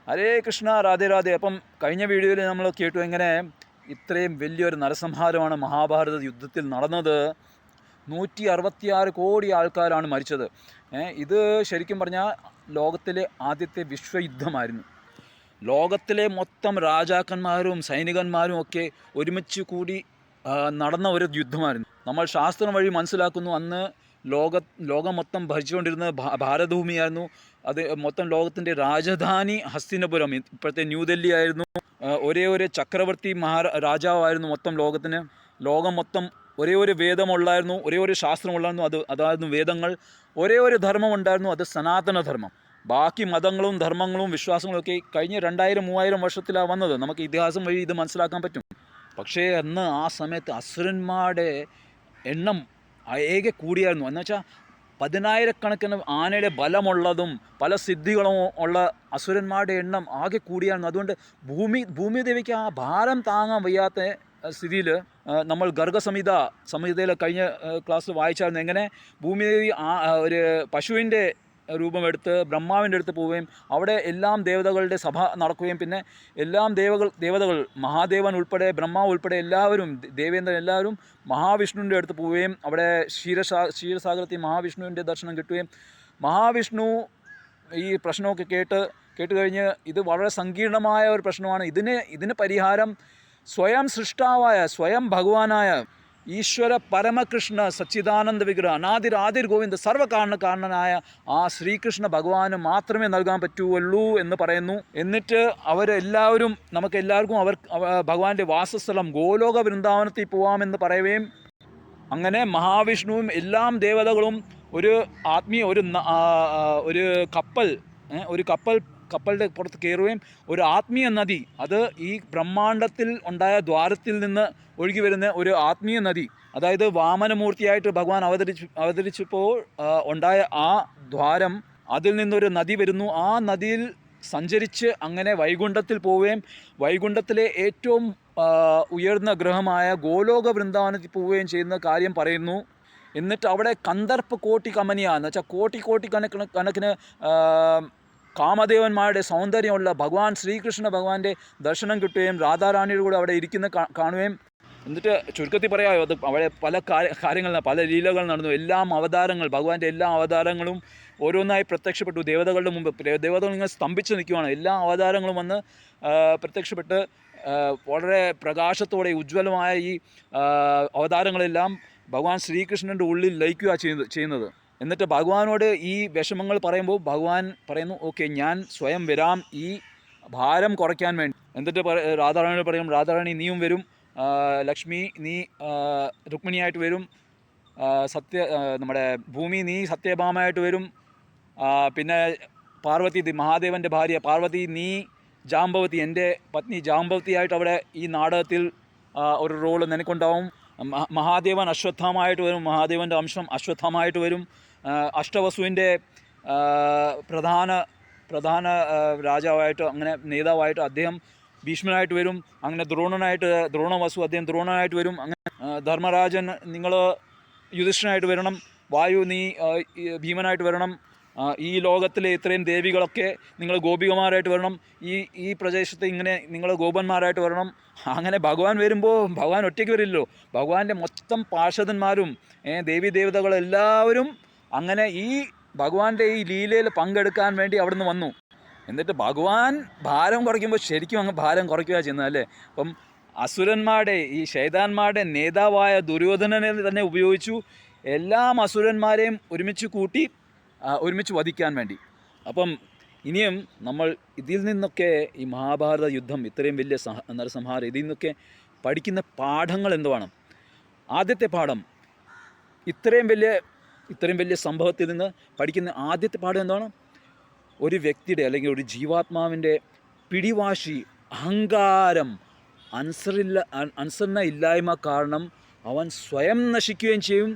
ഹരേ കൃഷ്ണ, രാധേ രാധേ. അപ്പം കഴിഞ്ഞ വീഡിയോയിൽ നമ്മൾ കേട്ടു എങ്ങനെ ഇത്രയും വലിയൊരു നരസംഹാരമാണ് മഹാഭാരത യുദ്ധത്തിൽ നടന്നത്. 166 കോടി ആൾക്കാരാണ് മരിച്ചത്. ഇത് ശരിക്കും പറഞ്ഞാൽ ലോകത്തിലെ ആദ്യത്തെ വിശ്വയുദ്ധമായിരുന്നു. ലോകത്തിലെ മൊത്തം രാജാക്കന്മാരും സൈനികന്മാരും ഒക്കെ ഒരുമിച്ച് കൂടി നടന്ന ഒരു യുദ്ധമായിരുന്നു. നമ്മൾ ശാസ്ത്രം വഴി മനസ്സിലാക്കുന്നു, അന്ന് ലോകം മൊത്തം ഭരിച്ചുകൊണ്ടിരുന്നത് ഭാരതഭൂമിയായിരുന്നു. അത് മൊത്തം ലോകത്തിൻ്റെ രാജധാനി ഹസ്തിനപുരം, ഇപ്പോഴത്തെ ന്യൂഡൽഹി ആയിരുന്നു. ഒരേ ഒരു ചക്രവർത്തി രാജാവായിരുന്നു മൊത്തം ലോകത്തിന്. ലോകം മൊത്തം ഒരേ ഒരു വേദമുള്ളായിരുന്നു, ഒരേ ഒരു ശാസ്ത്രമുള്ളായിരുന്നു, അതായിരുന്നു വേദങ്ങൾ. ഒരേ ഒരു ധർമ്മം ഉണ്ടായിരുന്നു, അത് സനാതനധർമ്മം. ബാക്കി മതങ്ങളും ധർമ്മങ്ങളും വിശ്വാസങ്ങളും ഒക്കെ കഴിഞ്ഞ 2000-3000 വർഷത്തിലാണ് വന്നത്. നമുക്ക് ഇതിഹാസം വഴി ഇത് മനസ്സിലാക്കാൻ പറ്റും. പക്ഷേ അന്ന് ആ സമയത്ത് അസുരന്മാരുടെ എണ്ണം ഏകെ കൂടിയായിരുന്നു. എന്നുവെച്ചാൽ 10,000-കണക്കിന് ആനയുടെ ബലമുള്ളതും പല സിദ്ധികളും ഉള്ള അസുരന്മാരുടെ എണ്ണം ആകെ കൂടിയായിരുന്നു. അതുകൊണ്ട് ഭൂമിദേവിക്ക് ആ ഭാരം താങ്ങാൻ വയ്യാത്ത സ്ഥിതിയിൽ നമ്മൾ സംഹിതയിൽ കഴിഞ്ഞ ക്ലാസ്സിൽ വായിച്ചായിരുന്നു എങ്ങനെ ഭൂമിദേവി ഒരു പശുവിൻ്റെ രൂപമെടുത്ത് ബ്രഹ്മാവിൻ്റെ അടുത്ത് പോവുകയും അവിടെ എല്ലാം ദേവതകളുടെ സഭ നടക്കുകയും പിന്നെ എല്ലാം ദേവതകൾ മഹാദേവൻ ഉൾപ്പെടെ ബ്രഹ്മാവ് ഉൾപ്പെടെ എല്ലാവരും ദേവേന്ദ്രൻ എല്ലാവരും മഹാവിഷ്ണുവിൻ്റെ അടുത്ത് പോവുകയും അവിടെ ക്ഷീരസാഗരത്തിൽ മഹാവിഷ്ണുവിൻ്റെ ദർശനം കിട്ടുകയും മഹാവിഷ്ണു ഈ പ്രശ്നമൊക്കെ കേട്ട് കഴിഞ്ഞ് ഇത് വളരെ സങ്കീർണമായ ഒരു പ്രശ്നമാണ്, ഇതിന് പരിഹാരം സ്വയം സൃഷ്ടാവായ സ്വയം ഭഗവാനായ ഈശ്വര പരമകൃഷ്ണ സച്ചിദാനന്ദ വിഗ്രഹ അനാദിർ ഗോവിന്ദ സർവ്വകാരണനായ ആ ശ്രീകൃഷ്ണ ഭഗവാന് മാത്രമേ നൽകാൻ പറ്റുള്ളൂ എന്ന് പറയുന്നു. എന്നിട്ട് അവരെല്ലാവരും നമുക്കെല്ലാവർക്കും ഭഗവാന്റെ വാസസ്ഥലം ഗോലോക വൃന്ദാവനത്തിൽ പോകാമെന്ന് പറയുകയും അങ്ങനെ മഹാവിഷ്ണുവും എല്ലാം ദേവതകളും ഒരു ആത്മീയ ഒരു കപ്പലിൻ്റെ പുറത്ത് കയറുകയും ഒരു ആത്മീയ നദി, അത് ഈ ബ്രഹ്മാണ്ടത്തിൽ ഉണ്ടായ ദ്വാരത്തിൽ നിന്ന് ഒഴുകി വരുന്ന ഒരു ആത്മീയ നദി, അതായത് വാമനമൂർത്തിയായിട്ട് ഭഗവാൻ അവതരിച്ചപ്പോൾ ഉണ്ടായ ആ ദ്വാരം, അതിൽ നിന്നൊരു നദി വരുന്നു. ആ നദിയിൽ സഞ്ചരിച്ച് അങ്ങനെ വൈകുണ്ഠത്തിൽ പോവുകയും വൈകുണ്ഠത്തിലെ ഏറ്റവും ഉയർന്ന ഗ്രഹമായ ഗോലോക വൃന്ദാവനത്തിൽ പോവുകയും ചെയ്യുന്ന കാര്യം പറയുന്നു. എന്നിട്ട് അവിടെ കന്ദർപ്പ കോട്ടി കമനിയാന്ന് വെച്ചാൽ കോട്ടി കണക്കിന് കാമദേവന്മാരുടെ സൗന്ദര്യമുള്ള ഭഗവാൻ ശ്രീകൃഷ്ണ ഭഗവാന്റെ ദർശനം കിട്ടുകയും രാധാറാണിയുടെ കൂടെ അവിടെ ഇരിക്കുന്ന കാണുകയും, എന്നിട്ട് ചുരുക്കത്തിൽ പറയാമോ, അത് അവിടെ പല പല ലീലകൾ നടന്നു. ഭഗവാന്റെ എല്ലാ അവതാരങ്ങളും ഓരോന്നായി പ്രത്യക്ഷപ്പെട്ടു ദേവതകളുടെ മുമ്പ്. ദേവതകൾ ഇങ്ങനെ സ്തംഭിച്ച് നിൽക്കുകയാണ്. എല്ലാ അവതാരങ്ങളും വന്ന് പ്രത്യക്ഷപ്പെട്ട് വളരെ പ്രകാശത്തോടെ ഉജ്ജ്വലമായ ഈ അവതാരങ്ങളെല്ലാം ഭഗവാൻ ശ്രീകൃഷ്ണൻ്റെ ഉള്ളിൽ ലയിക്കുക ചെയ്യുന്നത്. എന്നിട്ട് ഭഗവാനോട് ഈ വിഷമങ്ങൾ പറയുമ്പോൾ ഭഗവാൻ പറയുന്നു, ഓക്കെ ഞാൻ സ്വയം വരാം ഈ ഭാരം കുറയ്ക്കാൻ വേണ്ടി. എന്നിട്ട് രാധാറാണിയോട് പറയും, രാധാറാണി നീയും വരും, ലക്ഷ്മി നീ രുക്മിണിയായിട്ട് വരും, നമ്മുടെ ഭൂമി നീ സത്യഭാമയായിട്ട് വരും, പിന്നെ പാർവതി മഹാദേവൻ്റെ ഭാര്യ പാർവതി നീ ജാംബവതി എൻ്റെ പത്നി ജാംബവതിയായിട്ട് അവിടെ ഈ നാടകത്തിൽ ഒരു റോള് നിനക്കുണ്ടാവും. മഹാദേവൻ അശ്വത്ഥാമായിട്ട് വരും, മഹാദേവൻ്റെ അംശം അശ്വത്ഥാമായിട്ട് വരും. അഷ്ടവസുവിൻ്റെ പ്രധാന രാജാവായിട്ട് അങ്ങനെ നേതാവായിട്ട് അദ്ദേഹം ഭീഷ്മനായിട്ട് വരും. അങ്ങനെ ദ്രോണവസു അദ്ദേഹം ദ്രോണനായിട്ട് വരും. അങ്ങനെ ധർമ്മരാജൻ നിങ്ങൾ യുധിഷ്ഠിരനായിട്ട് വരണം, വായു നീ ഭീമനായിട്ട് വരണം, ഈ ലോകത്തിലെ ഇത്രയും ദേവികളൊക്കെ നിങ്ങൾ ഗോപികമാരായിട്ട് വരണം, ഈ പ്രദേശത്ത് ഇങ്ങനെ നിങ്ങൾ ഗോപന്മാരായിട്ട് വരണം. അങ്ങനെ ഭഗവാൻ വരുമ്പോൾ ഭഗവാൻ ഒറ്റയ്ക്ക് വരില്ലല്ലോ, ഭഗവാന്റെ മൊത്തം പാർഷദന്മാരും ദേവീദേവതകളെല്ലാവരും അങ്ങനെ ഈ ഭഗവാന്റെ ഈ ലീലയിൽ പങ്കെടുക്കാൻ വേണ്ടി അവിടുന്ന് വന്നു. എന്നിട്ട് ഭഗവാൻ ഭാരം കുറയ്ക്കുമ്പോൾ ശരിക്കും അങ്ങ് ഭാരം കുറയ്ക്കുക ചെയ്യുന്നത് അല്ലേ. അപ്പം അസുരന്മാരുടെ ഈ ശൈതാന്മാരുടെ നേതാവായ ദുര്യോധനനെ തന്നെ ഉപയോഗിച്ചു എല്ലാ അസുരന്മാരെയും ഒരുമിച്ച് വധിക്കാൻ വേണ്ടി. അപ്പം ഇനിയും നമ്മൾ ഇതിൽ നിന്നൊക്കെ ഈ മഹാഭാരത യുദ്ധം ഇത്രയും വലിയ നരസംഹാരം ഇതിൽ നിന്നൊക്കെ പഠിക്കുന്ന പാഠങ്ങൾ എന്തുവാണ്? ആദ്യത്തെ പാഠം, ഇത്രയും വലിയ സംഭവത്തിൽ നിന്ന് പഠിക്കുന്ന ആദ്യത്തെ പാഠം എന്താണ്? ഒരു വ്യക്തിയുടെ അല്ലെങ്കിൽ ഒരു ജീവാത്മാവിൻ്റെ പിടിവാശി, അഹങ്കാരം, അനുസരണ ഇല്ലായ്മ കാരണം അവൻ സ്വയം നശിക്കുകയും ചെയ്യും,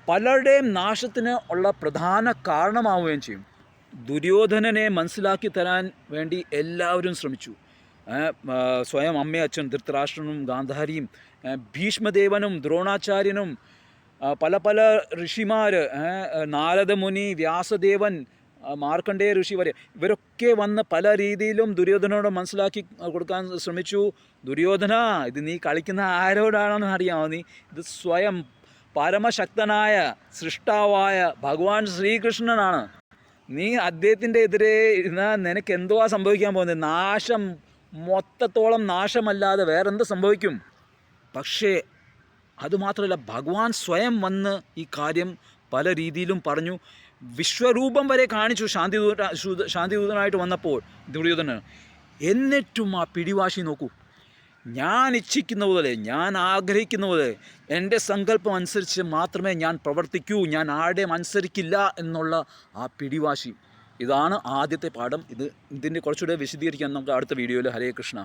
പലരുടെയും നാശത്തിന് ഉള്ള പ്രധാന കാരണമാവുകയും ചെയ്യും. ദുര്യോധനനെ മനസ്സിലാക്കി തരാൻ വേണ്ടി എല്ലാവരും ശ്രമിച്ചു. സ്വയം അമ്മയച്ഛൻ ധൃതരാഷ്ട്രനും ഗാന്ധാരിയും ഭീഷ്മദേവനും ദ്രോണാചാര്യനും പല ഋഷിമാർ, നാരദമുനി, വ്യാസദേവൻ, മാർക്കണ്ഡേയ ഋഷി വരെ ഇവരൊക്കെ വന്ന് പല രീതിയിലും ദുര്യോധനോട് മനസ്സിലാക്കി കൊടുക്കാൻ ശ്രമിച്ചു. ദുര്യോധന, ഇത് നീ കളിക്കുന്ന ആരോടാണെന്ന് അറിയാമോ? നീ ഇത് സ്വയം പരമശക്തനായ സൃഷ്ടാവായ ഭഗവാൻ ശ്രീകൃഷ്ണനാണ്. നീ അദ്ദേഹത്തിൻ്റെ എതിരെ ഇരുന്നാൽ നിനക്ക് എന്തുവാ സംഭവിക്കാൻ പോകുന്നത്? നാശം, മൊത്തത്തോളം നാശമല്ലാതെ വേറെന്ത് സംഭവിക്കും? പക്ഷേ അതുമാത്രമല്ല, ഭഗവാൻ സ്വയം വന്ന് ഈ കാര്യം പല രീതിയിലും പറഞ്ഞു. വിശ്വരൂപം വരെ കാണിച്ചു ശാന്തിദൂതനായിട്ട് വന്നപ്പോൾ ദുര്യോധനൻ. എന്നിട്ടും ആ പിടിവാശി നോക്കൂ. ഞാൻ ഇച്ഛിക്കുന്ന പോലെ, ഞാൻ ആഗ്രഹിക്കുന്ന പോലെ, എൻ്റെ സങ്കല്പം അനുസരിച്ച് മാത്രമേ ഞാൻ പ്രവർത്തിക്കൂ, ഞാൻ ആരുടെയും അനുസരിക്കില്ല എന്നുള്ള ആ പിടിവാശി. ഇതാണ് ആദ്യത്തെ പാഠം. ഇതിൻ്റെ കുറച്ചുകൂടെ വിശദീകരിക്കാൻ നമുക്ക് അടുത്ത വീഡിയോയിൽ. ഹരേ കൃഷ്ണ.